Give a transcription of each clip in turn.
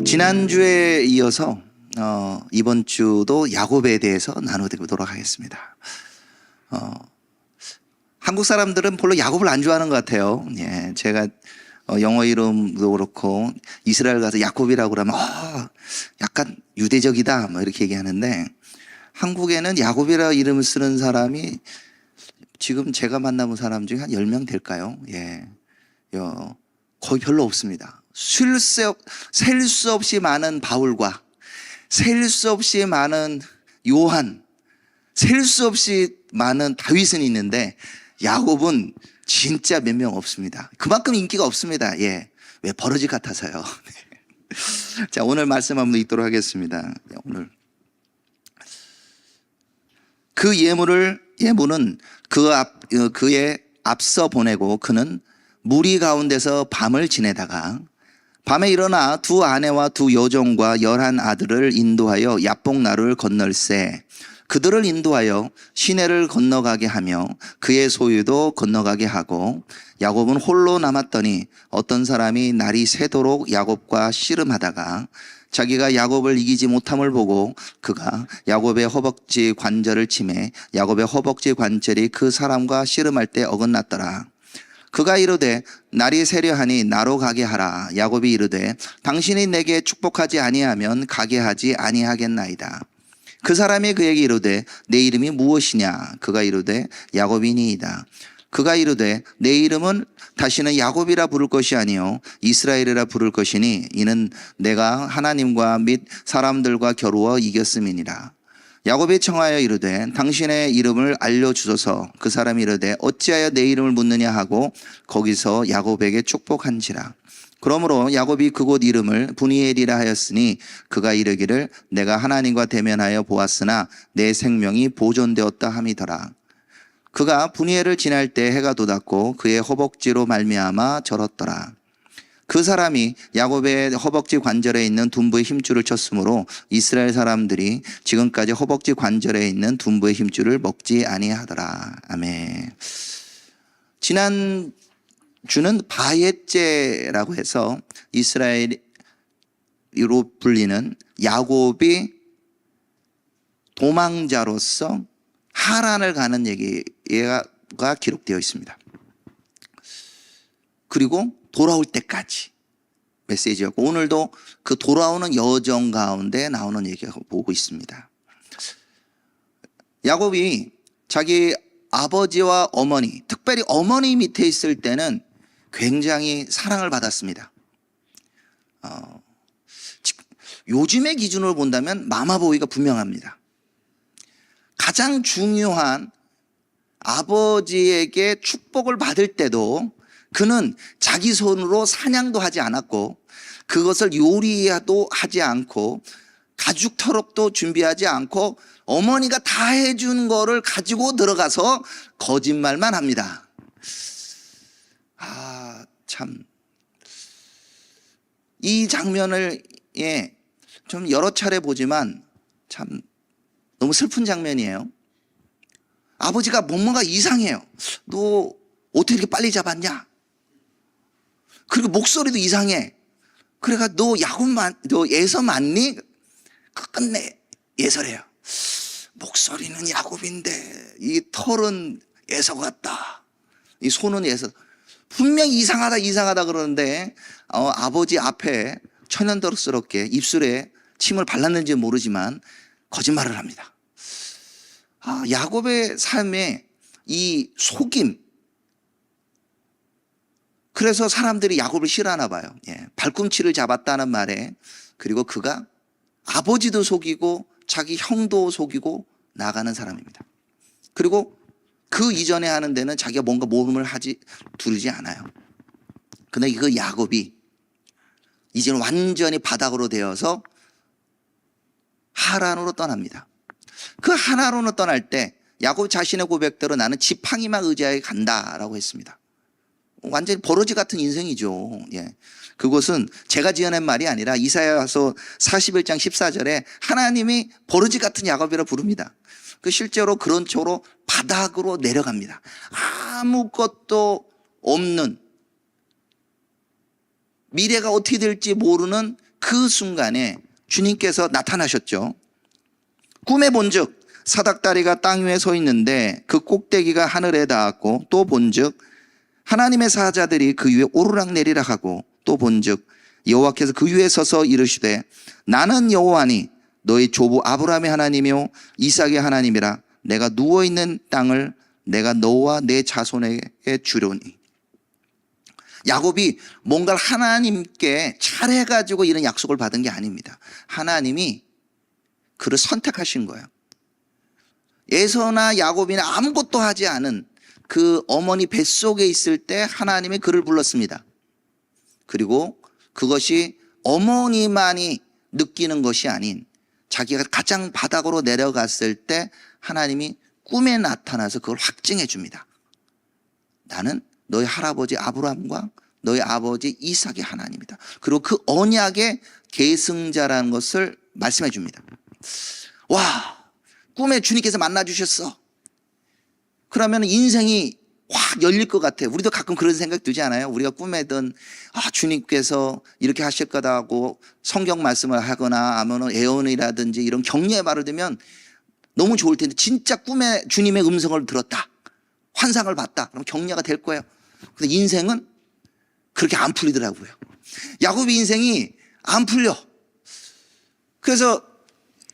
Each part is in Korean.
지난주에 이어서 이번 주도 야곱에 대해서 나눠드리도록 하겠습니다. 한국 사람들은 별로 야곱을 안 좋아하는 것 같아요. 예, 제가 영어 이름도 그렇고 이스라엘 가서 야곱이라고 그러면 약간 유대적이다 뭐 이렇게 얘기하는데, 한국에는 야곱이라 이름을 쓰는 사람이 지금 제가 만나본 사람 중에 한 10명 될까요? 예, 거의 별로 없습니다. 셀 수 없이 많은 바울과 셀 수 없이 많은 요한, 셀 수 없이 많은 다윗은 있는데 야곱은 진짜 몇 명 없습니다. 그만큼 인기가 없습니다. 예, 왜 버러지 같아서요. 자, 오늘 말씀 한번 읽도록 하겠습니다. 오늘 그 예물은 그의 앞서 보내고 그는 무리 가운데서 밤을 지내다가 밤에 일어나 두 아내와 두 여종과 11 아들을 인도하여 야복나루를 건널세 그들을 인도하여 시내를 건너가게 하며 그의 소유도 건너가게 하고, 야곱은 홀로 남았더니 어떤 사람이 날이 새도록 야곱과 씨름하다가 자기가 야곱을 이기지 못함을 보고 그가 야곱의 허벅지 관절을 치매 야곱의 허벅지 관절이 그 사람과 씨름할 때 어긋났더라. 그가 이르되 날이 새려하니 나로 가게 하라. 야곱이 이르되 당신이 내게 축복하지 아니하면 가게 하지 아니하겠나이다. 그 사람이 그에게 이르되 내 이름이 무엇이냐. 그가 이르되 야곱이니이다. 그가 이르되 내 이름은 다시는 야곱이라 부를 것이 아니요 이스라엘이라 부를 것이니 이는 내가 하나님과 및 사람들과 겨루어 이겼음이니라. 야곱이 청하여 이르되 당신의 이름을 알려주소서. 그 사람이 이르되 어찌하여 내 이름을 묻느냐 하고 거기서 야곱에게 축복한지라. 그러므로 야곱이 그곳 이름을 브니엘이라 하였으니 그가 이르기를 내가 하나님과 대면하여 보았으나 내 생명이 보존되었다 함이더라. 그가 브니엘을 지날 때 해가 돋았고 그의 허벅지로 말미암아 절었더라. 그 사람이 야곱의 허벅지 관절에 있는 둔부의 힘줄을 쳤으므로 이스라엘 사람들이 지금까지 허벅지 관절에 있는 둔부의 힘줄을 먹지 아니하더라. 아멘. 지난 주는 바헷제라고 해서 이스라엘로 불리는 야곱이 도망자로서 하란을 가는 얘기가 기록되어 있습니다. 그리고 돌아올 때까지 메시지였고, 오늘도 그 돌아오는 여정 가운데 나오는 얘기가 보고 있습니다. 야곱이 자기 아버지와 어머니, 특별히 어머니 밑에 있을 때는 굉장히 사랑을 받았습니다. 요즘의 기준으로 본다면 마마보이가 분명합니다. 가장 중요한 아버지에게 축복을 받을 때도 그는 자기 손으로 사냥도 하지 않았고 그것을 요리도 하지 않고 가죽 터럭도 준비하지 않고 어머니가 다 해준 거를 가지고 들어가서 거짓말만 합니다. 참, 이 장면을 좀 여러 차례 보지만 참 너무 슬픈 장면이에요. 아버지가 뭔가 이상해요. 너 어떻게 이렇게 빨리 잡았냐? 그리고 목소리도 이상해. 그래가 너 예서 맞니? 끝내 예서래요. 목소리는 야곱인데 이 털은 에서 같다. 이 손은 에서. 분명히 이상하다 그러는데 아버지 앞에 천연덕스럽게 입술에 침을 발랐는지 모르지만 거짓말을 합니다. 야곱의 삶에 이 속임, 그래서 사람들이 야곱을 싫어하나 봐요. 발꿈치를 잡았다는 말에, 그리고 그가 아버지도 속이고 자기 형도 속이고 나가는 사람입니다. 그리고 그 이전에 하는 데는 자기가 뭔가 모험을 두르지 않아요. 근데 그 야곱이 이제는 완전히 바닥으로 되어서 하란으로 떠납니다. 그 하란으로 떠날 때 야곱 자신의 고백대로 나는 지팡이만 의지하여 간다라고 했습니다. 완전히 버러지 같은 인생이죠. 그것은 제가 지어낸 말이 아니라 이사야서 41장 14절에 하나님이 버러지 같은 야곱이라 부릅니다. 실제로 그런 쪽으로 바닥으로 내려갑니다. 아무것도 없는, 미래가 어떻게 될지 모르는 그 순간에 주님께서 나타나셨죠. 꿈에 본즉 사닥다리가 땅 위에 서 있는데 그 꼭대기가 하늘에 닿았고, 또 본즉 하나님의 사자들이 그 위에 오르락내리락 하고, 또 본즉 여호와께서 그 위에 서서 이르시되 나는 여호와니 너희 조부 아브라함의 하나님이요 이삭의 하나님이라. 내가 누워있는 땅을 내가 너와 내 자손에게 주려니. 야곱이 뭔가를 하나님께 잘해가지고 이런 약속을 받은 게 아닙니다. 하나님이 그를 선택하신 거예요. 에서나 야곱이나 아무것도 하지 않은 그 어머니 뱃속에 있을 때 하나님이 그를 불렀습니다. 그리고 그것이 어머니만이 느끼는 것이 아닌 자기가 가장 바닥으로 내려갔을 때 하나님이 꿈에 나타나서 그걸 확증해 줍니다. 나는 너희 할아버지 아브라함과 너희 아버지 이삭의 하나님이다. 그리고 그 언약의 계승자라는 것을 말씀해 줍니다. 와, 꿈에 주님께서 만나 주셨어. 그러면 인생이 확 열릴 것 같아요. 우리도 가끔 그런 생각 들지 않아요? 우리가 꿈에든 주님께서 이렇게 하실 거다 하고 성경 말씀을 하거나 아니면 예언이라든지 이런 격려의 말을 들으면 너무 좋을 텐데, 진짜 꿈에 주님의 음성을 들었다, 환상을 봤다, 그럼 격려가 될 거예요. 근데 인생은 그렇게 안 풀리더라고요. 야곱의 인생이 안 풀려. 그래서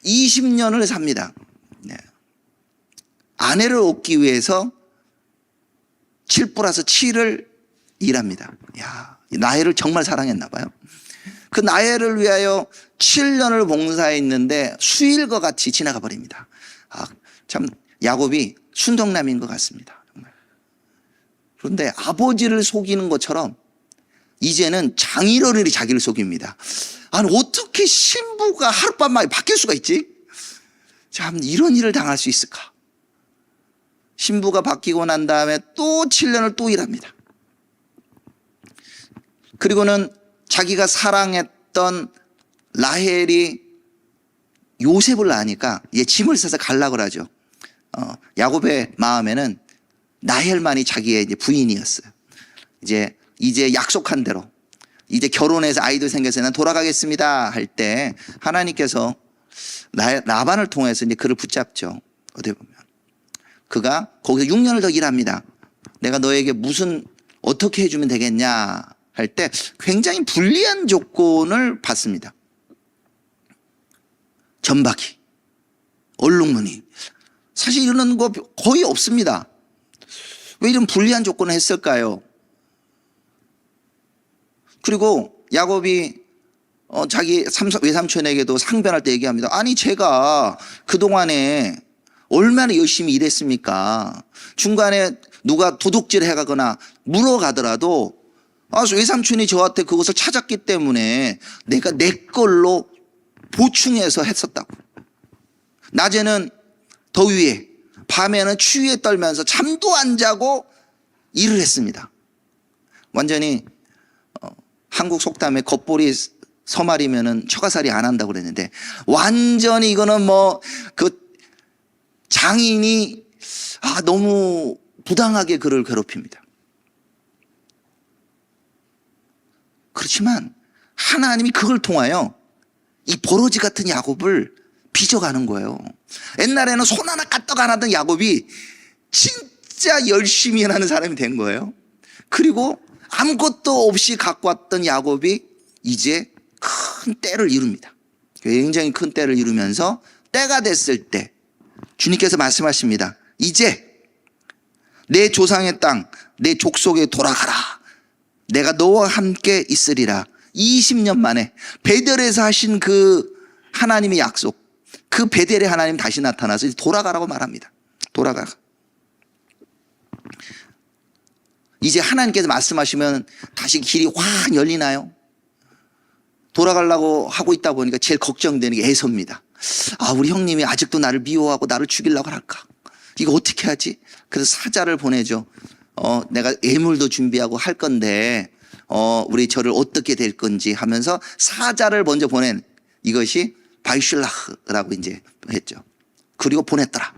20년을 삽니다. 네. 아내를 얻기 위해서 7+7을 일합니다. 야, 나혜를 정말 사랑했나 봐요. 그 나혜를 위하여 7년을 봉사했는데 수일과 같이 지나가 버립니다. 참 야곱이 순덕남인 것 같습니다. 정말. 그런데 아버지를 속이는 것처럼 이제는 장인어른이 자기를 속입니다. 아니, 어떻게 신부가 하룻밤 만에 바뀔 수가 있지? 참, 이런 일을 당할 수 있을까? 신부가 바뀌고 난 다음에 또 7년을 또 일합니다. 그리고는 자기가 사랑했던 라헬이 요셉을 낳으니까 얘 짐을 싸서 가려고 하죠. 야곱의 마음에는 라헬만이 자기의 이제 부인이었어요. 이제 약속한 대로 이제 결혼해서 아이들 생겨서 난 돌아가겠습니다 할 때 하나님께서 라반을 통해서 이제 그를 붙잡죠. 어떻게 보면 그가 거기서 6년을 더 일합니다. 내가 너에게 어떻게 해주면 되겠냐 할 때 굉장히 불리한 조건을 받습니다. 전박이, 얼룩무늬. 사실 이런 거 거의 없습니다. 왜 이런 불리한 조건을 했을까요? 그리고 야곱이 자기 외삼촌에게도 상변할 때 얘기합니다. 아니, 제가 그동안에 얼마나 열심히 일했습니까? 중간에 누가 도둑질 해가거나 물어가더라도 외삼촌이 저한테 그것을 찾았기 때문에 내가 내 걸로 보충해서 했었다고. 낮에는 더위에, 밤에는 추위에 떨면서 잠도 안 자고 일을 했습니다. 완전히 한국 속담에 겉보리 서말이면은 처가살이 안 한다고 그랬는데, 완전히 이거는 그 장인이 너무 부당하게 그를 괴롭힙니다. 그렇지만 하나님이 그걸 통하여 이 버러지 같은 야곱을 빚어가는 거예요. 옛날에는 손 하나 까딱 안 하던 야곱이 진짜 열심히 일하는 사람이 된 거예요. 그리고 아무것도 없이 갖고 왔던 야곱이 이제 큰 때를 이룹니다. 굉장히 큰 때를 이루면서 때가 됐을 때 주님께서 말씀하십니다. 이제 내 조상의 땅, 내 족속에 돌아가라. 내가 너와 함께 있으리라. 20년 만에 베델에서 하신 그 하나님의 약속, 그 베델의 하나님 다시 나타나서 돌아가라고 말합니다. 돌아가라. 이제 하나님께서 말씀하시면 다시 길이 확 열리나요? 돌아가려고 하고 있다 보니까 제일 걱정되는 게 에서입니다. 우리 형님이 아직도 나를 미워하고 나를 죽이려고 할까? 이거 어떻게 하지? 그래서 사자를 보내죠. 내가 예물도 준비하고 할 건데 우리 저를 어떻게 될 건지 하면서 사자를 먼저 보낸 이것이 바이슐라흐라고 이제 했죠. 그리고 보냈더라.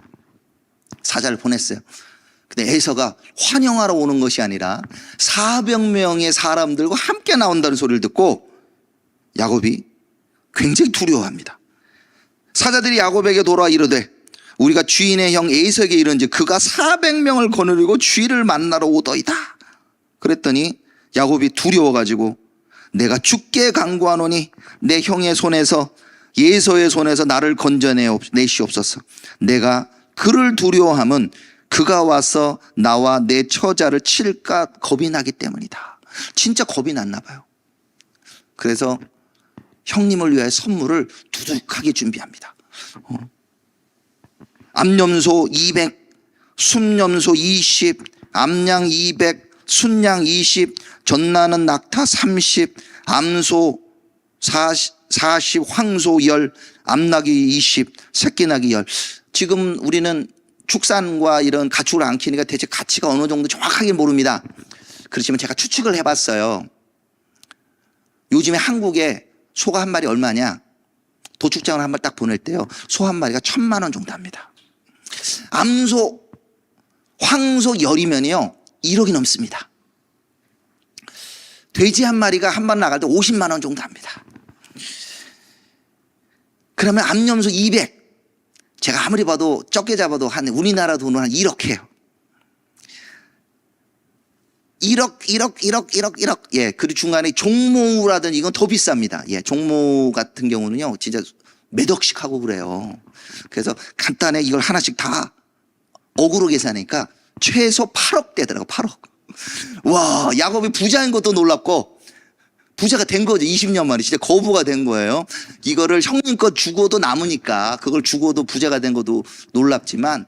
사자를 보냈어요. 근데 에서가 환영하러 오는 것이 아니라 400명의 사람들과 함께 나온다는 소리를 듣고 야곱이 굉장히 두려워합니다. 사자들이 야곱에게 돌아와 이르되 우리가 주인의 형 에이서에게 이른즉 그가 400명을 거느리고 주인을 만나러 오더이다. 그랬더니 야곱이 두려워가지고 내가 죽게 간구하노니 내 형의 손에서 에서의 손에서 나를 건져내시옵소서. 내가 그를 두려워함은 그가 와서 나와 내 처자를 칠까 겁이 나기 때문이다. 진짜 겁이 났나 봐요. 그래서 형님을 위하여 선물을 두둑하게 준비합니다. 암염소 200, 순염소 20, 암양 200, 순양 20, 전나는 낙타 30, 암소 40, 황소 10, 암낙이 20, 새끼낙이 10. 지금 우리는 축산과 이런 가축을 안 키우니까 대체 가치가 어느 정도 정확하게 모릅니다. 그렇지만 제가 추측을 해봤어요. 요즘에 한국에 소가 한 마리 얼마냐? 도축장을 한 번 딱 보낼 때요, 소 한 마리가 1,000만 원 정도 합니다. 암소, 황소 10이면요 1억이 넘습니다. 돼지 한 마리가 한 번 나갈 때 50만 원 정도 합니다. 그러면 암염소 200, 제가 아무리 봐도 적게 잡아도 한 우리나라 돈으로 한 1억 해요. 1억. 예, 그리고 중간에 종모라든지 이건 더 비쌉니다. 예, 종모 같은 경우는요, 진짜 몇 억씩 하고 그래요. 그래서 간단하게 이걸 하나씩 다 억으로 계산하니까 최소 8억 되더라고, 8억. 와, 야곱이 부자인 것도 놀랍고, 부자가 된 거죠. 20년 만에 진짜 거부가 된 거예요. 이거를 형님 거 주고도 남으니까 그걸 주고도 부자가 된 것도 놀랍지만,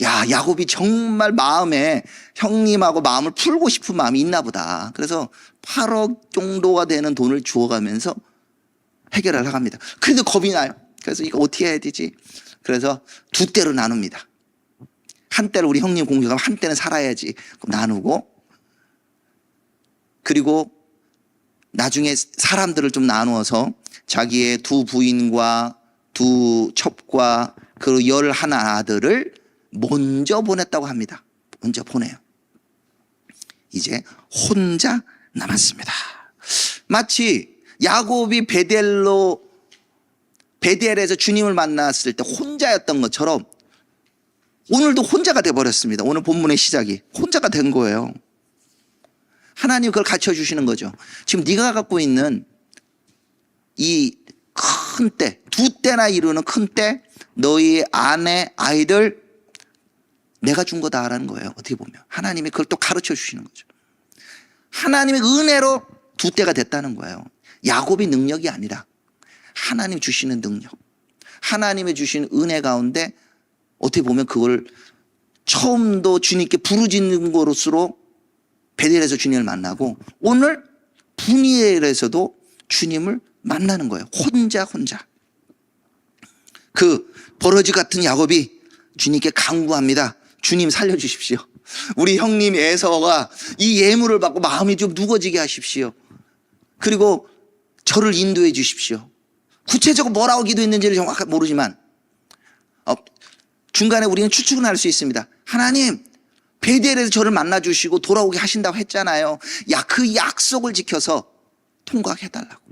야, 야곱이 정말 마음에 형님하고 마음을 풀고 싶은 마음이 있나 보다. 그래서 8억 정도가 되는 돈을 주어가면서 해결을 합니다. 그래도 겁이 나요. 그래서 이거 어떻게 해야 되지? 그래서 두 대로 나눕니다. 한 대를 우리 형님 공격하면 한 대는 살아야지. 나누고, 그리고 나중에 사람들을 좀 나누어서 자기의 두 부인과 두 첩과 그 11 아들을 먼저 보냈다고 합니다. 먼저 보내요. 이제 혼자 남았습니다. 마치 야곱이 베델에서 주님을 만났을 때 혼자였던 것처럼 오늘도 혼자가 돼버렸습니다. 오늘 본문의 시작이 혼자가 된 거예요. 하나님 그걸 가르쳐 주시는 거죠. 지금 네가 갖고 있는 이 큰 때, 두 때나 이루는 큰 때, 너희 아내, 아이들 내가 준 거다라는 거예요. 어떻게 보면 하나님이 그걸 또 가르쳐 주시는 거죠. 하나님의 은혜로 두 때가 됐다는 거예요. 야곱의 능력이 아니라 하나님 주시는 능력, 하나님의 주신 은혜 가운데 어떻게 보면 그걸 처음도 주님께 부르짖는 것으로 베델에서 주님을 만나고 오늘 분이엘에서도 주님을 만나는 거예요. 혼자. 그 버러지 같은 야곱이 주님께 간구합니다. 주님 살려주십시오. 우리 형님 에서가 이 예물을 받고 마음이 좀 누거지게 하십시오. 그리고 저를 인도해 주십시오. 구체적으로 뭐라고 기도했는지를 정확하게 모르지만 중간에 우리는 추측은 할 수 있습니다. 하나님, 베델에서 저를 만나주시고 돌아오게 하신다고 했잖아요. 그 약속을 지켜서 통과하게 해달라고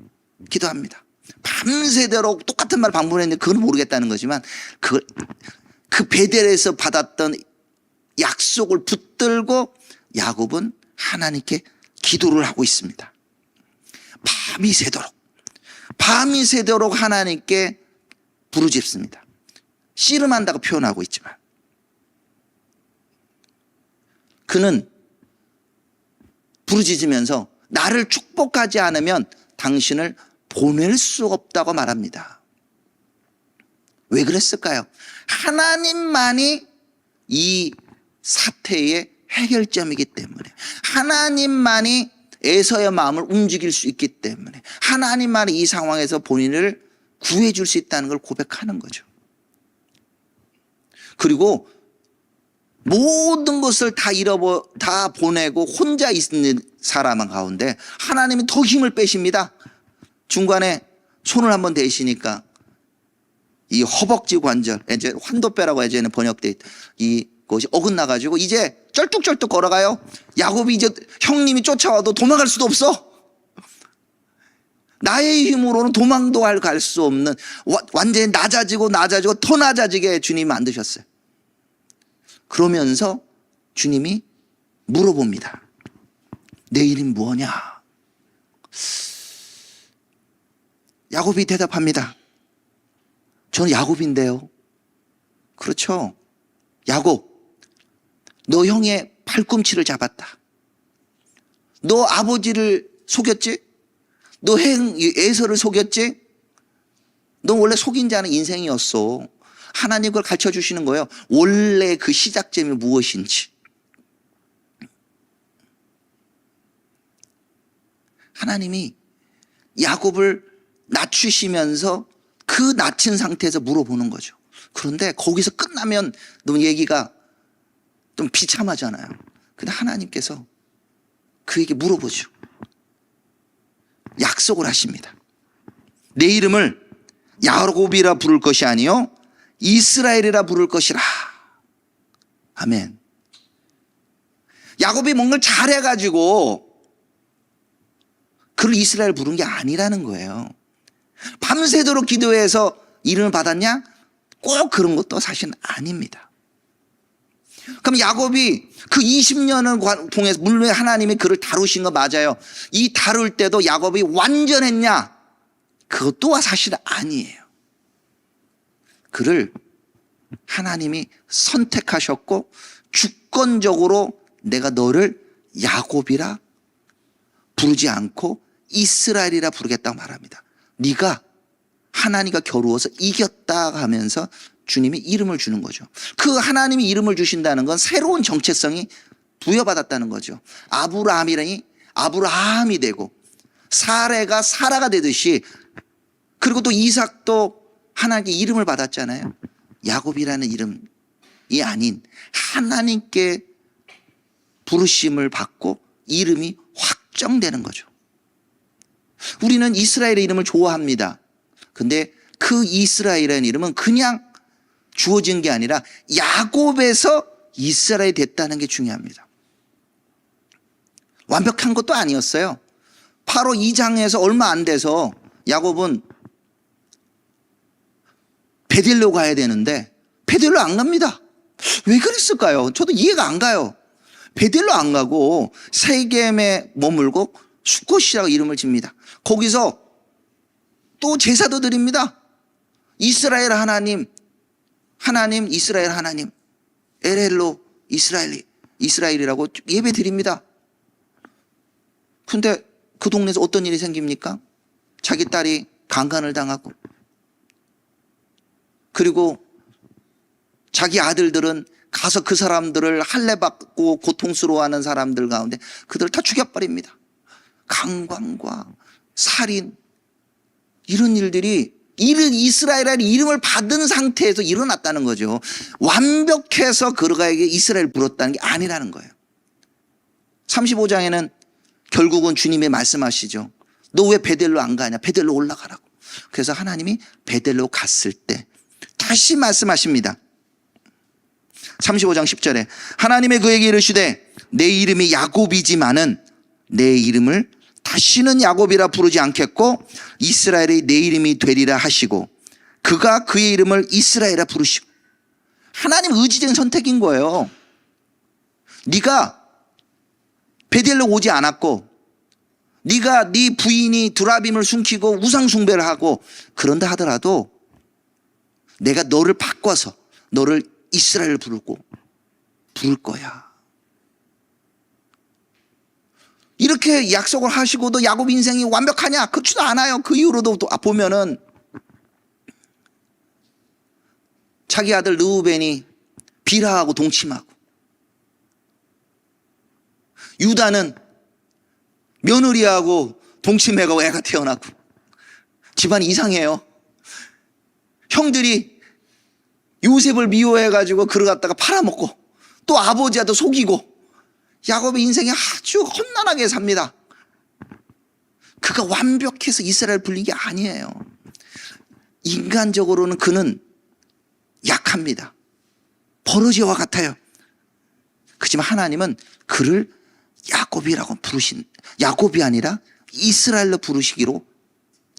기도합니다. 밤새도록 똑같은 말을 반복했는데 그건 모르겠다는 거지만 그 베델에서 받았던 약속을 붙들고 야곱은 하나님께 기도를 하고 있습니다. 밤이 새도록 하나님께 부르짖습니다. 씨름한다고 표현하고 있지만 그는 부르짖으면서 나를 축복하지 않으면 당신을 보낼 수 없다고 말합니다. 왜 그랬을까요? 하나님만이 이 사태의 해결점이기 때문에, 하나님만이 에서의 마음을 움직일 수 있기 때문에, 하나님만이 이 상황에서 본인을 구해줄 수 있다는 걸 고백하는 거죠. 그리고 모든 것을 다 보내고 혼자 있는 사람 가운데 하나님이 더 힘을 빼십니다. 중간에 손을 한번 대시니까 이 허벅지 관절, 이제 환도뼈라고 예전에 번역돼 있다. 이것이 어긋나가지고 이제 쩔뚝쩔뚝 걸어가요. 야곱이 이제 형님이 쫓아와도 도망갈 수도 없어. 나의 힘으로는 도망도 갈 수 없는 완전히 낮아지고 더 낮아지게 주님이 만드셨어요. 그러면서 주님이 물어봅니다. 내 이름 뭐냐? 야곱이 대답합니다. 저는 야곱인데요. 그렇죠. 야곱, 너 형의 팔꿈치를 잡았다. 너 아버지를 속였지? 너 에서를 속였지? 너 원래 속인 자는 인생이었어. 하나님 그걸 가르쳐 주시는 거예요. 원래 그 시작점이 무엇인지. 하나님이 야곱을 낮추시면서 그 낮춘 상태에서 물어보는 거죠. 그런데 거기서 끝나면 너무 얘기가 좀 비참하잖아요. 근데 하나님께서 그에게 물어보죠. 약속을 하십니다. 내 이름을 야곱이라 부를 것이 아니요 이스라엘이라 부를 것이라. 아멘. 야곱이 뭔가를 잘해가지고 그를 이스라엘 부른 게 아니라는 거예요. 밤새도록 기도해서 이름을 받았냐? 꼭 그런 것도 사실은 아닙니다. 그럼 야곱이 그 20년을 통해서 물론 하나님이 그를 다루신 거 맞아요. 이 다룰 때도 야곱이 완전했냐? 그것도 사실은 아니에요. 그를 하나님이 선택하셨고 주권적으로 내가 너를 야곱이라 부르지 않고 이스라엘이라 부르겠다고 말합니다. 네가 하나님과 겨루어서 이겼다 하면서 주님이 이름을 주는 거죠. 그 하나님이 이름을 주신다는 건 새로운 정체성이 부여받았다는 거죠. 아브라함이 되고 사레가 사라가 되듯이, 그리고 또 이삭도 하나님께 이름을 받았잖아요. 야곱이라는 이름이 아닌 하나님께 부르심을 받고 이름이 확정되는 거죠. 우리는 이스라엘의 이름을 좋아합니다. 근데 그 이스라엘이라는 이름은 그냥 주어진 게 아니라 야곱에서 이스라엘이 됐다는 게 중요합니다. 완벽한 것도 아니었어요. 바로 2장에서 얼마 안 돼서 야곱은 베델로 가야 되는데 베델로 안 갑니다. 왜 그랬을까요? 저도 이해가 안 가요. 베델로 안 가고 세겜에 머물고 수꽃이라고 이름을 집니다. 거기서 또 제사도 드립니다. 이스라엘 하나님, 이스라엘 하나님, 엘헬로 이스라엘이라고 예배 드립니다. 근데 그 동네에서 어떤 일이 생깁니까? 자기 딸이 강간을 당하고, 그리고 자기 아들들은 가서 그 사람들을 할례받고 고통스러워하는 사람들 가운데 그들을 다 죽여버립니다. 강간과 살인, 이런 일들이 이스라엘의 이름을 받은 상태에서 일어났다는 거죠. 완벽해서 그가에게 이스라엘 부렀다는 게 아니라는 거예요. 35장에는 결국은 주님이 말씀하시죠. 너 왜 베델로 안 가냐? 베델로 올라가라고. 그래서 하나님이 베델로 갔을 때 다시 말씀하십니다. 35장 10절에 하나님의 그에게 이르시되 내 이름이 야곱이지만은 내 이름을 다시는 야곱이라 부르지 않겠고 이스라엘이 내 이름이 되리라 하시고 그가 그의 이름을 이스라엘이라 부르시고. 하나님 의지적인 선택인 거예요. 네가 베델로 오지 않았고 네가 네 부인이 두라빔을 숨기고 우상 숭배를 하고 그런다 하더라도 내가 너를 바꿔서 너를 이스라엘 부를 거야. 이렇게 약속을 하시고도 야곱 인생이 완벽하냐? 그렇지도 않아요. 그 이후로도 보면은 자기 아들 르우벤이 비라하고 동침하고, 유다는 며느리하고 동침해가고 애가 태어나고, 집안이 이상해요. 형들이 요셉을 미워해가지고 그를 갖다가 팔아먹고 또 아버지한테 속이고 야곱의 인생이 아주 험난하게 삽니다. 그가 완벽해서 이스라엘 불린 게 아니에요. 인간적으로는 그는 약합니다. 버러지와 같아요. 그렇지만 하나님은 그를 야곱이라고 야곱이 아니라 이스라엘로 부르시기로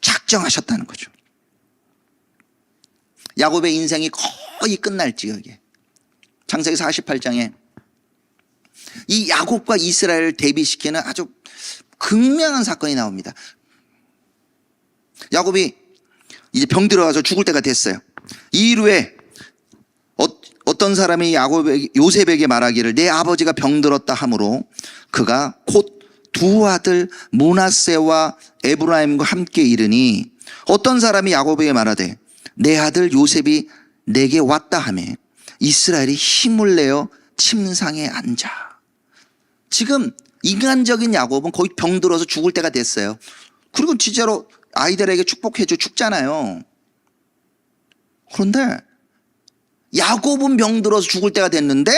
작정하셨다는 거죠. 야곱의 인생이 거의 끝날 지역에 창세기 48장에 이 야곱과 이스라엘을 대비시키는 아주 극명한 사건이 나옵니다. 야곱이 이제 병들어가서 죽을 때가 됐어요. 이 이후에 어떤 사람이 요셉에게 말하기를 내 아버지가 병들었다 하므로 그가 곧 두 아들 므낫세와 에브라임과 함께 이르니 어떤 사람이 야곱에게 말하되 내 아들 요셉이 내게 왔다 하며 이스라엘이 힘을 내어 침상에 앉아. 지금 인간적인 야곱은 거의 병들어서 죽을 때가 됐어요. 그리고 진짜로 아이들에게 축복해줘 죽잖아요. 그런데 야곱은 병들어서 죽을 때가 됐는데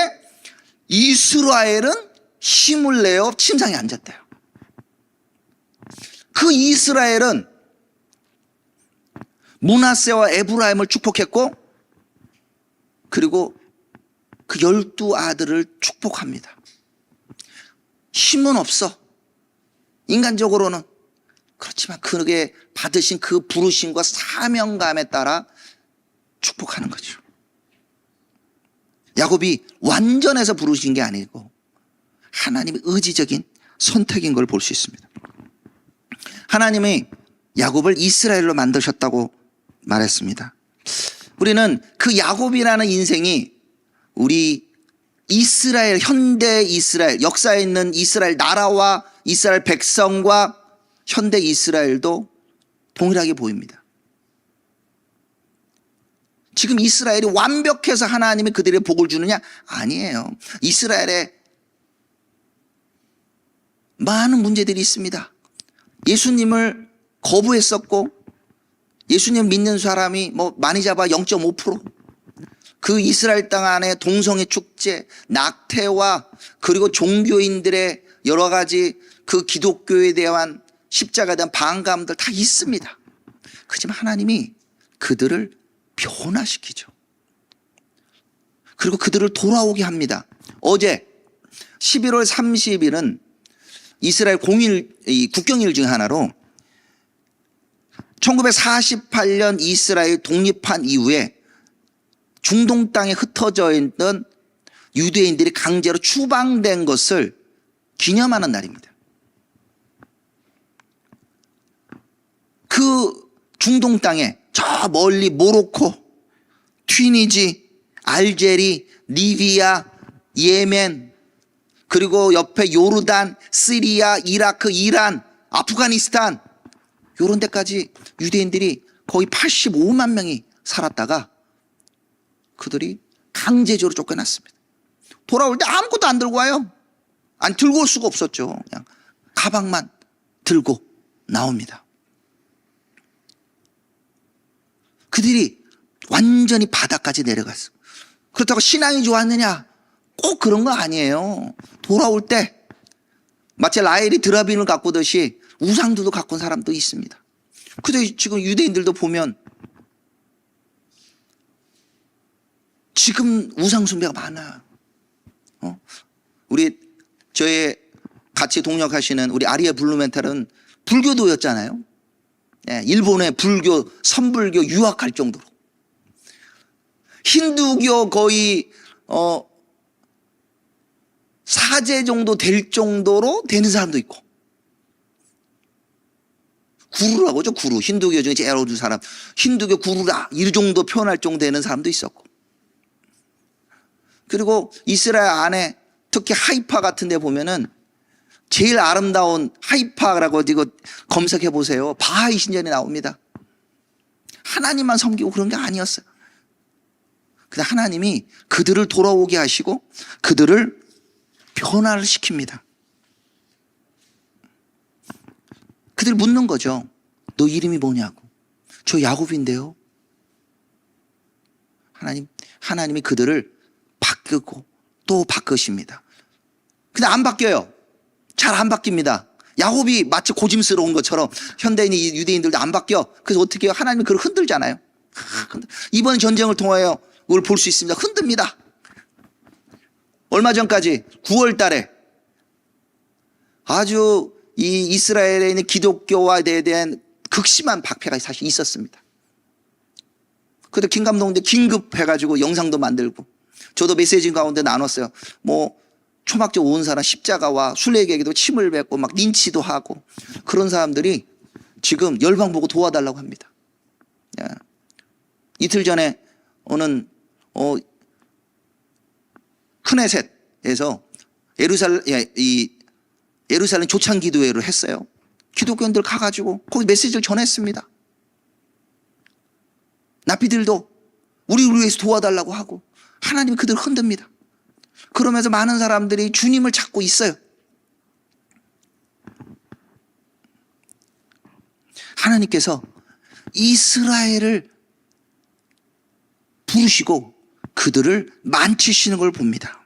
이스라엘은 힘을 내어 침상에 앉았대요. 그 이스라엘은 므낫세와 에브라임을 축복했고 그리고 그 12아들을 축복합니다. 힘은 없어. 인간적으로는. 그렇지만 그게 받으신 그 부르심과 사명감에 따라 축복하는 거죠. 야곱이 완전해서 부르신 게 아니고 하나님의 의지적인 선택인 걸 볼 수 있습니다. 하나님이 야곱을 이스라엘로 만드셨다고 말했습니다. 우리는 그 야곱이라는 인생이 우리 이스라엘, 현대 이스라엘, 역사에 있는 이스라엘 나라와 이스라엘 백성과 현대 이스라엘도 동일하게 보입니다. 지금 이스라엘이 완벽해서 하나님이 그들의 복을 주느냐? 아니에요. 이스라엘에 많은 문제들이 있습니다. 예수님을 거부했었고 예수님 믿는 사람이 많이 잡아 0.5%. 그 이스라엘 땅 안에 동성애 축제, 낙태와 그리고 종교인들의 여러 가지 그 기독교에 대한 십자가에 대한 반감들 다 있습니다. 그렇지만 하나님이 그들을 변화시키죠. 그리고 그들을 돌아오게 합니다. 어제 11월 30일은 이스라엘 국경일 중에 하나로 1948년 이스라엘 독립한 이후에 중동 땅에 흩어져 있던 유대인들이 강제로 추방된 것을 기념하는 날입니다. 그 중동 땅에 저 멀리 모로코, 튀니지, 알제리, 리비아, 예멘, 그리고 옆에 요르단, 시리아, 이라크, 이란, 아프가니스탄 이런 데까지 유대인들이 거의 85만 명이 살았다가 그들이 강제적으로 쫓겨났습니다. 돌아올 때 아무것도 안 들고 와요. 안 들고 올 수가 없었죠. 그냥 가방만 들고 나옵니다. 그들이 완전히 바닥까지 내려갔어. 그렇다고 신앙이 좋았느냐? 꼭 그런 거 아니에요. 돌아올 때 마치 라헬이 드라빈을 가꾸듯이 우상들도 갖고 온 사람도 있습니다. 근데 지금 유대인들도 보면 지금 우상 숭배가 많아요. 저의 같이 동역하시는 우리 아리아 블루멘탈은 불교도였잖아요. 일본의 불교, 선불교 유학할 정도로. 힌두교 거의 사제 정도 될 정도로 되는 사람도 있고. 구루라고 하죠, 구루. 힌두교 중에 제일 어려운 사람. 힌두교 구루라. 이 정도 표현할 정도 되는 사람도 있었고. 그리고 이스라엘 안에 특히 하이파 같은 데 보면은 제일 아름다운 하이파라고 이거 검색해 보세요. 바하이 신전이 나옵니다. 하나님만 섬기고 그런 게 아니었어요. 근데 하나님이 그들을 돌아오게 하시고 그들을 변화를 시킵니다. 그들 묻는 거죠. 너 이름이 뭐냐고. 저 야곱인데요. 하나님이 그들을 바꾸고 또 바꾸십니다. 근데 안 바뀌어요. 잘 안 바뀝니다. 야곱이 마치 고짐스러운 것처럼 현대인 유대인들도 안 바뀌어. 그래서 어떻게 해요? 하나님이 그걸 흔들잖아요. 이번 전쟁을 통하여 그걸 볼 수 있습니다. 흔듭니다. 얼마 전까지 9월 달에 아주 이 이스라엘에 있는 기독교와 대한 극심한 박해가 사실 있었습니다. 그때 김 감독인데 긴급해가지고 영상도 만들고, 저도 메시지 가운데 나눴어요. 뭐 초막절 온 사람 십자가와 순례객에도 침을 뱉고 막 린치도 하고, 그런 사람들이 지금 열방 보고 도와달라고 합니다. 예. 이틀 전에 오는 크네셋에서 예루살렘 조창 기도회를 했어요. 기독교인들 가가지고 거기 메시지를 전했습니다. 나피들도 우리를 위해서 도와달라고 하고, 하나님이 그들을 흔듭니다. 그러면서 많은 사람들이 주님을 찾고 있어요. 하나님께서 이스라엘을 부르시고 그들을 만지시는 걸 봅니다.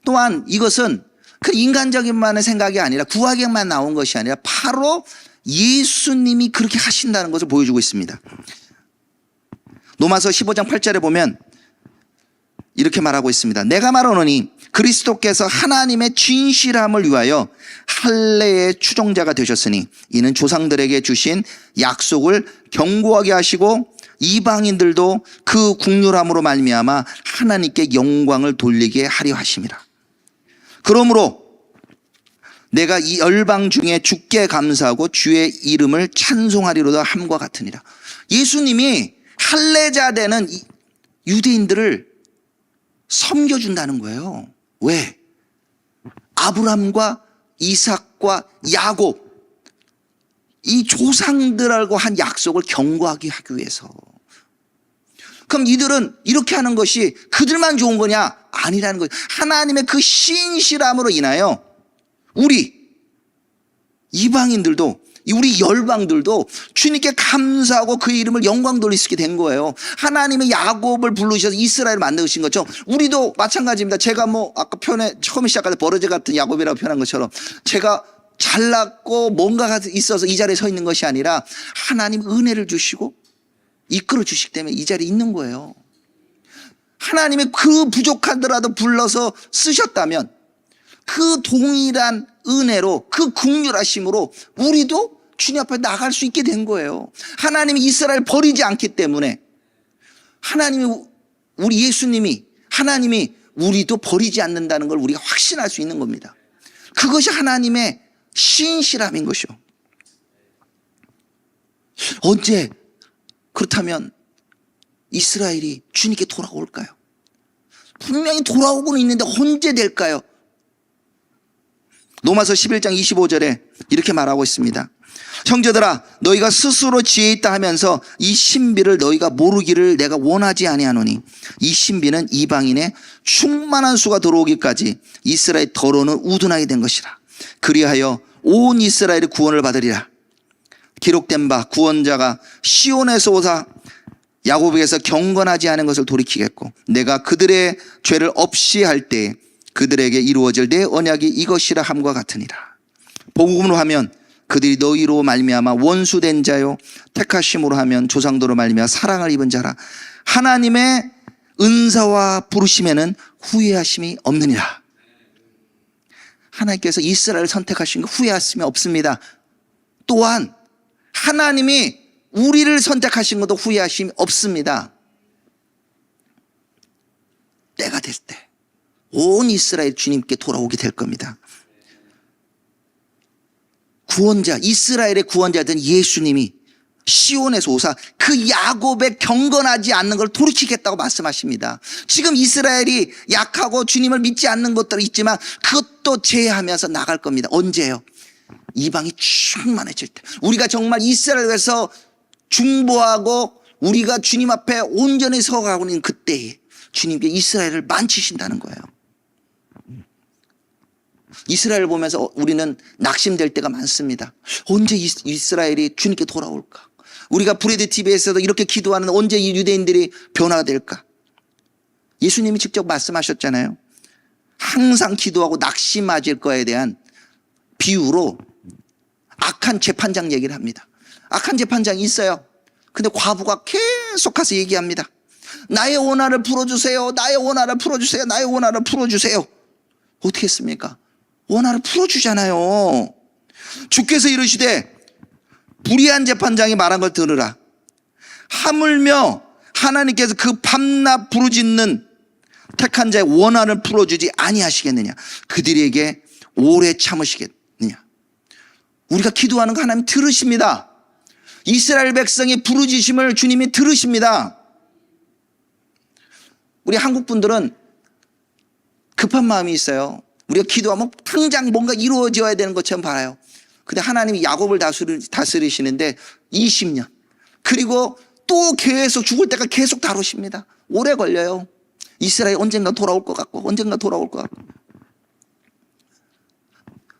또한 이것은 그 인간적인만의 생각이 아니라, 구약에만 나온 것이 아니라 바로 예수님이 그렇게 하신다는 것을 보여주고 있습니다. 로마서 15장 8절에 보면 이렇게 말하고 있습니다. 내가 말하노니 그리스도께서 하나님의 진실함을 위하여 할례의 추종자가 되셨으니 이는 조상들에게 주신 약속을 견고하게 하시고 이방인들도 그 국률함으로 말미암아 하나님께 영광을 돌리게 하려 하심이라. 그러므로 내가 이 열방 중에 주께 감사하고 주의 이름을 찬송하리로다 함과 같으니라. 예수님이 할례자 되는 유대인들을 섬겨준다는 거예요. 왜? 아브람과 이삭과 야곱, 이 조상들하고 한 약속을 견고하게 하기 위해서. 그럼 이들은 이렇게 하는 것이 그들만 좋은 거냐? 아니라는 거예요. 하나님의 그 신실함으로 인하여 우리 이방인들도, 우리 열방들도 주님께 감사하고 그의 이름을 영광 돌릴 수 있게 된 거예요. 하나님의 야곱을 부르셔서 이스라엘을 만드신 것처럼 우리도 마찬가지입니다. 제가 아까 처음에 시작할 때 버러지 같은 야곱이라고 표현한 것처럼, 제가 잘났고 뭔가가 있어서 이 자리에 서 있는 것이 아니라 하나님 은혜를 주시고 이끌어 주시기 때문에 이 자리에 있는 거예요. 하나님의 그 부족하더라도 불러서 쓰셨다면 그 동일한 은혜로, 그 긍휼하심으로 우리도 주님 앞에 나갈 수 있게 된 거예요. 하나님이 이스라엘 버리지 않기 때문에, 우리 예수님이, 하나님이 우리도 버리지 않는다는 걸 우리가 확신할 수 있는 겁니다. 그것이 하나님의 신실함인 것이요. 언제 그렇다면 이스라엘이 주님께 돌아올까요? 분명히 돌아오고는 있는데 언제 될까요? 로마서 11장 25절에 이렇게 말하고 있습니다. 형제들아, 너희가 스스로 지혜 있다 하면서 이 신비를 너희가 모르기를 내가 원하지 아니하노니 이 신비는 이방인의 충만한 수가 들어오기까지 이스라엘 더러는 우둔하게 된 것이라. 그리하여 온 이스라엘이 구원을 받으리라. 기록된 바 구원자가 시온에서 오사 야곱에게서 경건하지 않은 것을 돌이키겠고 내가 그들의 죄를 없이 할 때에 그들에게 이루어질 내 언약이 이것이라 함과 같으니라. 복음으로 하면 그들이 너희로 말미암아 원수된 자요, 택하심으로 하면 조상도로 말미암아 사랑을 입은 자라. 하나님의 은사와 부르심에는 후회하심이 없느니라. 하나님께서 이스라엘을 선택하신 거 후회하심이 없습니다. 또한 하나님이 우리를 선택하신 것도 후회하심이 없습니다. 때가 됐을 때 온 이스라엘 주님께 돌아오게 될 겁니다. 구원자, 이스라엘의 구원자된 예수님이 시온에서 오사 그 야곱의 경건하지 않는 걸 돌이키겠다고 말씀하십니다. 지금 이스라엘이 약하고 주님을 믿지 않는 것들이 있지만 그것도 제하면서 나갈 겁니다. 언제요? 이방이 충만해질 때, 우리가 정말 이스라엘을 위해서 중보하고 우리가 주님 앞에 온전히 서가고 있는 그때에 주님께 이스라엘을 만지신다는 거예요. 이스라엘을 보면서 우리는 낙심될 때가 많습니다. 언제 이스라엘이 주님께 돌아올까? 우리가 브레드 TV에서도 이렇게 기도하는 언제 이 유대인들이 변화가 될까? 예수님이 직접 말씀하셨잖아요. 항상 기도하고 낙심하실 거에 대한 비유로 악한 재판장 얘기를 합니다. 악한 재판장이 있어요. 근데 과부가 계속 가서 얘기합니다. 나의 원한을 풀어주세요. 나의 원한을 풀어주세요. 나의 원한을 풀어주세요. 어떻게 했습니까? 원한을 풀어주잖아요. 주께서 이르시되 불의한 재판장이 말한 걸 들으라. 하물며 하나님께서 그 밤낮 부르짖는 택한 자의 원한을 풀어주지 아니하시겠느냐. 그들에게 오래 참으시겠느냐. 우리가 기도하는 거 하나님 들으십니다. 이스라엘 백성의 부르짖음을 주님이 들으십니다. 우리 한국 분들은 급한 마음이 있어요. 우리가 기도하면 당장 뭔가 이루어져야 되는 것처럼 바라요. 근데 하나님이 야곱을 다스리시는데 20년. 그리고 또 계속 죽을 때까지 계속 다루십니다. 오래 걸려요. 이스라엘 언젠가 돌아올 것 같고 언젠가 돌아올 것 같고.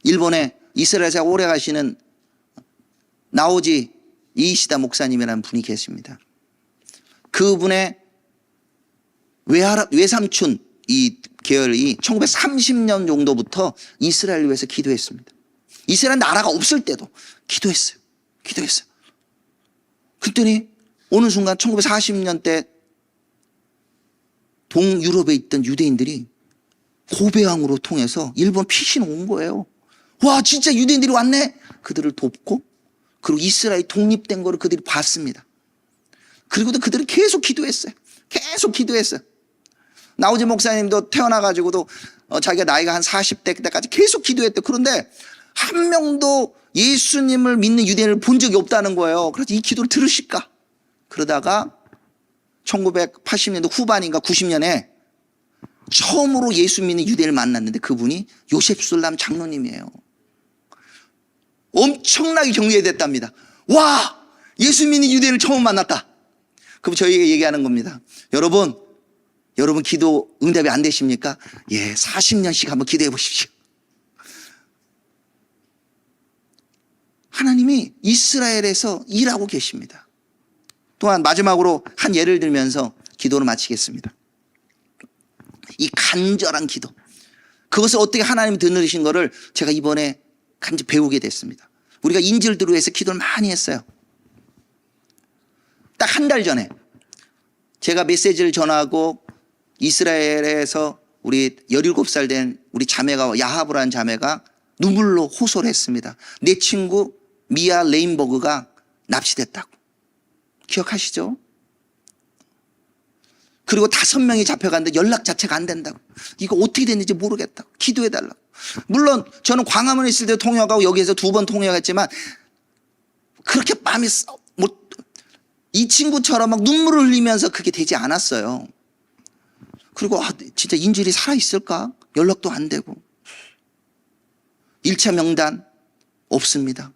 일본에 이스라엘에서 오래 가시는 나오지 이시다 목사님이라는 분이 계십니다. 그분의 외삼촌 이 계열이 1930년 정도부터 이스라엘을 위해서 기도했습니다. 이스라엘 나라가 없을 때도 기도했어요. 그랬더니 어느 순간 1940년대 동유럽에 있던 유대인들이 고베항으로 통해서 일본 피신 온 거예요. 와, 진짜 유대인들이 왔네. 그들을 돕고 그리고 이스라엘 독립된 거를 그들이 봤습니다. 그리고도 그들은 계속 기도했어요. 나오지 목사님도 태어나가지고도 자기가 나이가 한 40대 때까지 계속 기도했대요. 그런데 한 명도 예수님을 믿는 유대인을 본 적이 없다는 거예요. 그래서 이 기도를 들으실까? 그러다가 1980년대 후반인가 90년에 처음으로 예수 믿는 유대인을 만났는데 그분이 요셉술람 장로님이에요. 엄청나게 격려됐답니다. 와, 예수 믿는 유대인을 처음 만났다. 그럼 저희에게 얘기하는 겁니다. 여러분 기도 응답이 안 되십니까? 예, 40년씩 한번 기도해 보십시오. 하나님이 이스라엘에서 일하고 계십니다. 또한 마지막으로 한 예를 들면서 기도를 마치겠습니다. 이 간절한 기도, 그것을 어떻게 하나님이 들으신 거를 제가 이번에 간절히 배우게 됐습니다. 우리가 인질들을 위해서 기도를 많이 했어요. 딱 한 달 전에 제가 메시지를 전하고 이스라엘에서 우리 17살 된 우리 자매가, 야하브라는 자매가 눈물로 호소를 했습니다. 내 친구 미아 레인버그가 납치됐다고. 기억하시죠? 그리고 5명이 잡혀갔는데 연락 자체가 안 된다고. 이거 어떻게 됐는지 모르겠다고. 기도해달라고. 물론 저는 광화문에 있을 때 통역하고 여기에서 2번 통역했지만 그렇게 마음이 이 친구처럼 막 눈물을 흘리면서 그게 되지 않았어요. 그리고 진짜 인질이 살아있을까? 연락도 안 되고. 1차 명단 없습니다.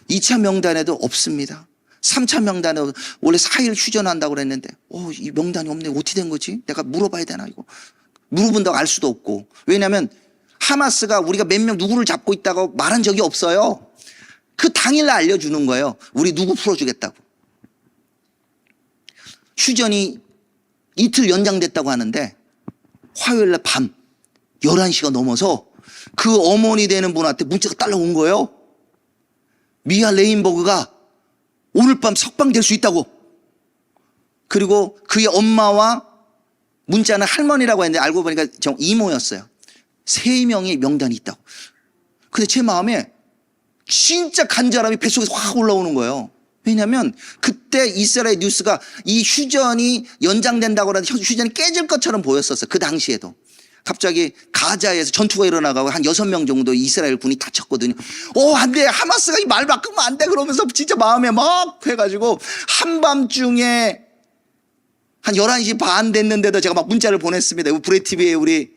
2차 명단에도 없습니다. 3차 명단에 원래 4일 휴전한다고 그랬는데 이 명단이 없네. 어떻게 된 거지? 내가 물어봐야 되나 이거. 물어본다고 알 수도 없고. 왜냐하면 하마스가 우리가 몇 명 누구를 잡고 있다고 말한 적이 없어요. 그 당일날 알려주는 거예요. 우리 누구 풀어주겠다고. 휴전이 이틀 연장됐다고 하는데 화요일날 밤 11시가 넘어서 그 어머니 되는 분한테 문자가 따라온 거예요. 미아 레인버그가 오늘 밤 석방될 수 있다고. 그리고 그의 엄마와 문자는 할머니라고 했는데 알고 보니까 이모였어요. 3명의 명단이 있다고. 근데 제 마음에 진짜 간절함이 뱃속에서 확 올라오는 거예요. 왜냐하면 그때 이스라엘 뉴스가 이 휴전이 연장된다고 하는데 휴전이 깨질 것처럼 보였었어요. 그 당시에도. 갑자기 가자에서 전투가 일어나가고 한 6명 정도 이스라엘 군이 다쳤거든요. 안 돼. 하마스가 이 말 바꾸면 안 돼. 그러면서 진짜 마음에 막 해가지고 한밤중에 한 11시 반 됐는데도 제가 막 문자를 보냈습니다. 브레TV에 우리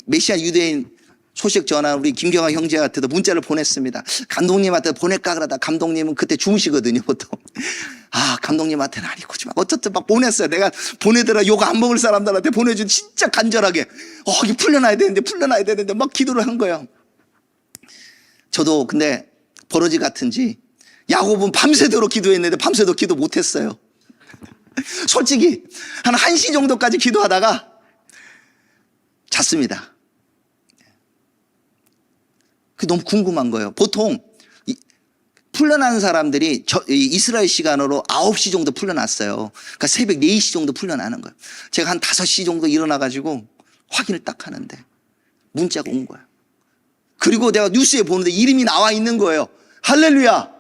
메시아 유대인 소식 전한 우리 김경아 형제한테도 문자를 보냈습니다. 감독님한테 보낼까 그러다 감독님은 그때 주무시거든요, 보통. 감독님한테는 아니고 어쨌든 막 보냈어요. 내가 보내더라 욕 안 먹을 사람들한테 보내준 진짜 간절하게. 이게 풀려나야 되는데 막 기도를 한 거예요. 저도 근데 버러지 같은지 야곱은 밤새도록 기도했는데 밤새도 기도 못했어요. 솔직히 한 1시 정도까지 기도하다가 잤습니다. 너무 궁금한 거예요. 보통 풀려나는 사람들이 이스라엘 시간으로 9시 정도 풀려났어요. 그러니까 새벽 4시 정도 풀려나는 거예요. 제가 한 5시 정도 일어나가지고 확인을 딱 하는데 문자가 온 거예요. 그리고 내가 뉴스에 보는데 이름이 나와 있는 거예요. 할렐루야.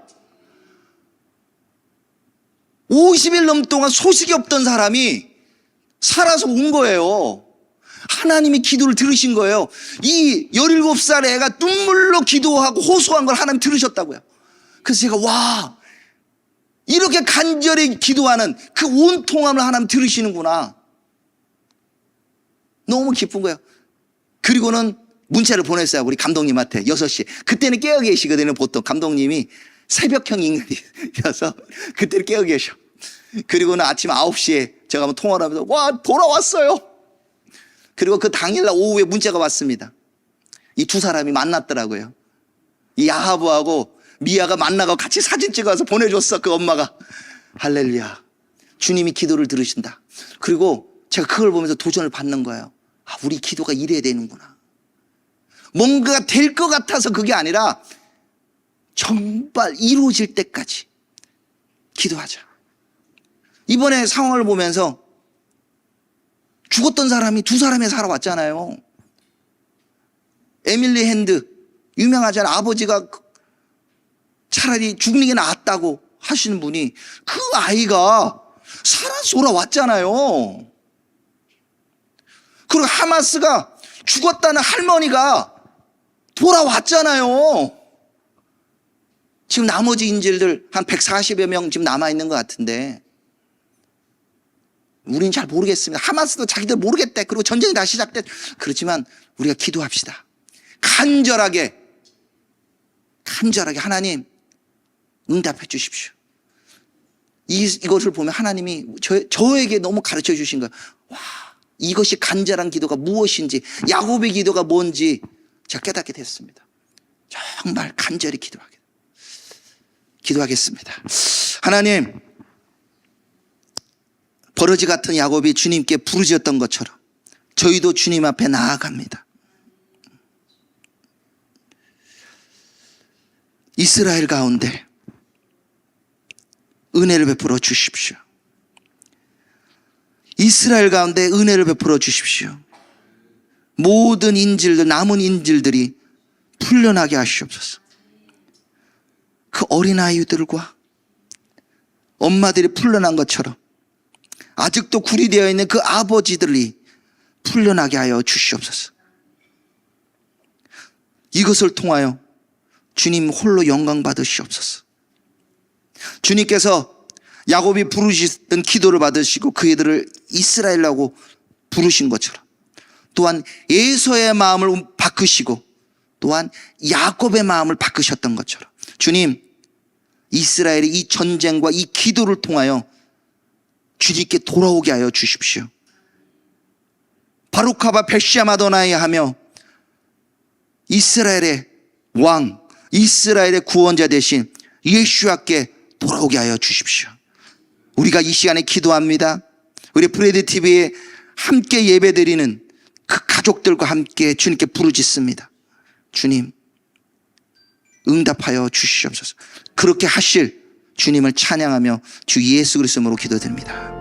50일 넘게 동안 소식이 없던 사람이 살아서 온 거예요. 하나님이 기도를 들으신 거예요. 이 17살 애가 눈물로 기도하고 호소한 걸 하나님 들으셨다고요. 그래서 제가 와, 이렇게 간절히 기도하는 그 온통함을 하나님 들으시는구나. 너무 기쁜 거예요. 그리고는 문자를 보냈어요. 우리 감독님한테 6시. 그때는 깨어 계시거든요. 보통 감독님이 새벽형 인간이어서 그때는 깨어 계셔. 그리고는 아침 9시에 제가 한번 통화를 하면서 와, 돌아왔어요. 그리고 그 당일날 오후에 문자가 왔습니다. 이 두 사람이 만났더라고요. 이 야하부하고 미아가 만나고 같이 사진 찍어서 보내줬어. 그 엄마가. 할렐루야. 주님이 기도를 들으신다. 그리고 제가 그걸 보면서 도전을 받는 거예요. 아, 우리 기도가 이래야 되는구나. 뭔가가 될 것 같아서 그게 아니라 정말 이루어질 때까지 기도하자. 이번에 상황을 보면서 죽었던 사람이 두 사람이 살아왔잖아요. 에밀리 핸드, 유명하잖아요. 아버지가 차라리 죽는 게 낫다고 하시는 분이 그 아이가 살아서 돌아왔잖아요. 그리고 하마스가 죽었다는 할머니가 돌아왔잖아요. 지금 나머지 인질들 한 140여 명 지금 남아있는 것 같은데 우리는 잘 모르겠습니다. 하마스도 자기들 모르겠대. 그리고 전쟁이 다시 시작돼. 그렇지만 우리가 기도합시다. 간절하게 하나님 응답해 주십시오. 이것을 보면 하나님이 저에게 너무 가르쳐 주신 거예요. 와, 이것이 간절한 기도가 무엇인지, 야곱의 기도가 뭔지 제가 깨닫게 됐습니다. 정말 간절히 기도하겠습니다. 하나님, 버러지 같은 야곱이 주님께 부르짖었던 것처럼 저희도 주님 앞에 나아갑니다. 이스라엘 가운데 은혜를 베풀어 주십시오. 이스라엘 가운데 은혜를 베풀어 주십시오. 모든 인질들, 남은 인질들이 풀려나게 하시옵소서. 그 어린아이들과 엄마들이 풀려난 것처럼 아직도 구리되어 있는 그 아버지들이 풀려나게 하여 주시옵소서. 이것을 통하여 주님 홀로 영광 받으시옵소서. 주님께서 야곱이 부르시던 기도를 받으시고 그이들을 이스라엘이라고 부르신 것처럼 또한 에서의 마음을 바꾸시고 또한 야곱의 마음을 바꾸셨던 것처럼 주님, 이스라엘의 이 전쟁과 이 기도를 통하여 주님께 돌아오게 하여 주십시오. 바루카바 벳시아마도나이 하며 이스라엘의 왕, 이스라엘의 구원자 되신 예수와께 돌아오게 하여 주십시오. 우리가 이 시간에 기도합니다. 우리 브레드 TV에 함께 예배드리는 그 가족들과 함께 주님께 부르짖습니다. 주님, 응답하여 주시옵소서. 그렇게 하실 주님을 찬양하며 주 예수 그리스도 이름으로 기도드립니다.